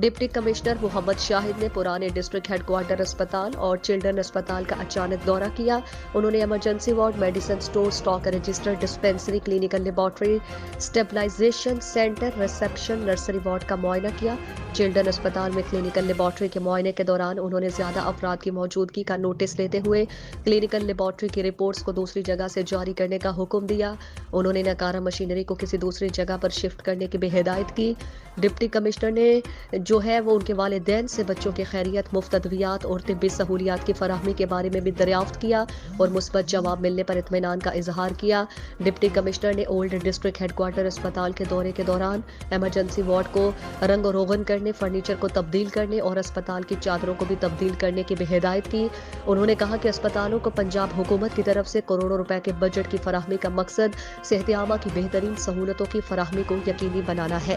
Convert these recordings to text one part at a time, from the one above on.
Deputy commissioner محمد شاہد نے پرانے district head quarter اسپتال اور چلڈرن اسپتال کا اچانک دورہ کیا۔ انہوں نے emergency ward, medicine store, stock register, dispensary, clinical laboratory, stabilisation centre, reception, nursery ward کا معائنہ کیا۔ چلڈرن اسپتال میں کلینکل لیبارٹری کے معائنے کے دوران انہوں نے زیادہ افراد کی موجودگی کا نوٹس لیتے ہوئے کلینکل لیبارٹری کی رپورٹس کو دوسری جگہ سے جاری کرنے کا حکم دیا۔ انہوں نے ناکارہ مشینری کو کسی دوسری جگہ پر شفٹ کرنے کی بھی ہدایت کی۔ ڈپٹی کمشنر نے وہ ان کے والدین سے بچوں کی خیریت، مفت ادویات اور طبی سہولیات کی فراہمی کے بارے میں بھی دریافت کیا اور مثبت جواب ملنے پر اطمینان کا اظہار کیا۔ ڈپٹی کمشنر نے اولڈ ڈسٹرکٹ ہیڈ کوارٹر اسپتال کے دورے کے دوران ایمرجنسی وارڈ کو رنگ و روغن کرنے، فرنیچر کو تبدیل کرنے اور اسپتال کی چادروں کو بھی تبدیل کرنے کی بھی ہدایت کی۔ انہوں نے کہا کہ اسپتالوں کو پنجاب حکومت کی طرف سے کروڑوں روپے کے بجٹ کی فراہمی کا مقصد صحت عامہ کی بہترین سہولتوں کی فراہمی کو یقینی بنانا ہے۔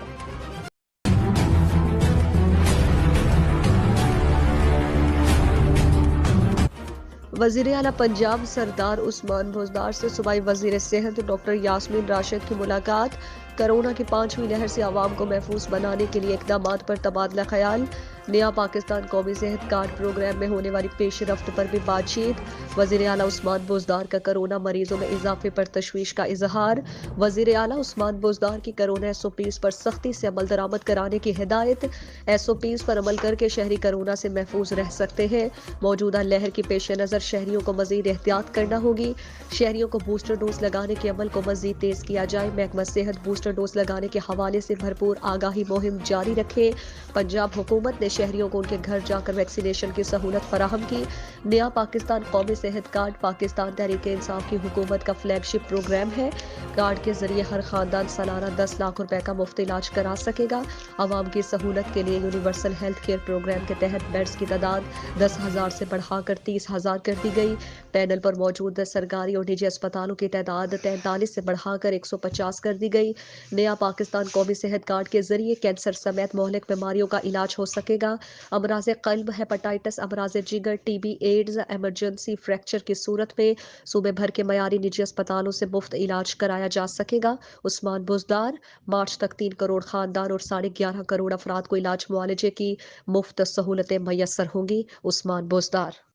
وزیر اعلیٰ پنجاب سردار عثمان بزدار سے صوبائی وزیر صحت ڈاکٹر یاسمین راشد کی ملاقات۔ کرونا کی 5ویں لہر سے عوام کو محفوظ بنانے کے لیے اقدامات پر تبادلہ خیال۔ نیا پاکستان قومی صحت کارڈ پروگرام میں ہونے والی پیش رفت پر بھی بات چیت۔ وزیر اعلیٰ عثمان بزدار کا کرونا مریضوں میں اضافے پر تشویش کا اظہار۔ وزیر اعلیٰ عثمان بزدار کی کرونا SOPs پر سختی سے عمل درآمد کرانے کی ہدایت۔ SOPs پر عمل کر کے شہری کرونا سے محفوظ رہ سکتے ہیں۔ موجودہ لہر کی پیش نظر شہریوں کو مزید احتیاط کرنا ہوگی۔ شہریوں کو بوسٹر ڈوز لگانے کے عمل کو مزید تیز کیا جائے۔ محکمہ صحت بوسٹر ڈوز لگانے کے حوالے سے بھرپور آگاہی مہم جاری رکھے۔ پنجاب حکومت نے شہریوں کو ان کے گھر جا کر ویکسینیشن کی سہولت فراہم کی۔ نیا پاکستان قومی صحت کارڈ پاکستان تحریک انصاف کی حکومت کا فلیگ شپ پروگرام ہے۔ کارڈ کے ذریعے ہر خاندان سالانہ 10 لاکھ روپے کا مفت علاج کرا سکے گا۔ عوام کی سہولت کے لیے یونیورسل ہیلتھ کیئر پروگرام کے تحت بیڈز کی تعداد 10,000 سے بڑھا کر 30,000 کر دی گئی۔ پینل پر موجود سرکاری اور نجی اسپتالوں کی تعداد 43 سے بڑھا کر 150 کر دی گئی۔ نیا پاکستان قومی صحت کارڈ کے ذریعے کینسر سمیت مہلک بیماریوں کا علاج ہو سکے گا۔ امراض قلب، ہیپاٹائٹس، امراض جگر، TB، ایڈز، ایمرجنسی فریکچر کی صورت میں صوبے بھر کے معیاری نجی اسپتالوں سے مفت علاج کرایا جا سکے گا۔ عثمان بزدار مارچ تک 3 کروڑ خاندان اور 11.5 کروڑ افراد کو علاج معالجے کی مفت سہولتیں میسر ہوں گی۔ عثمان بزدار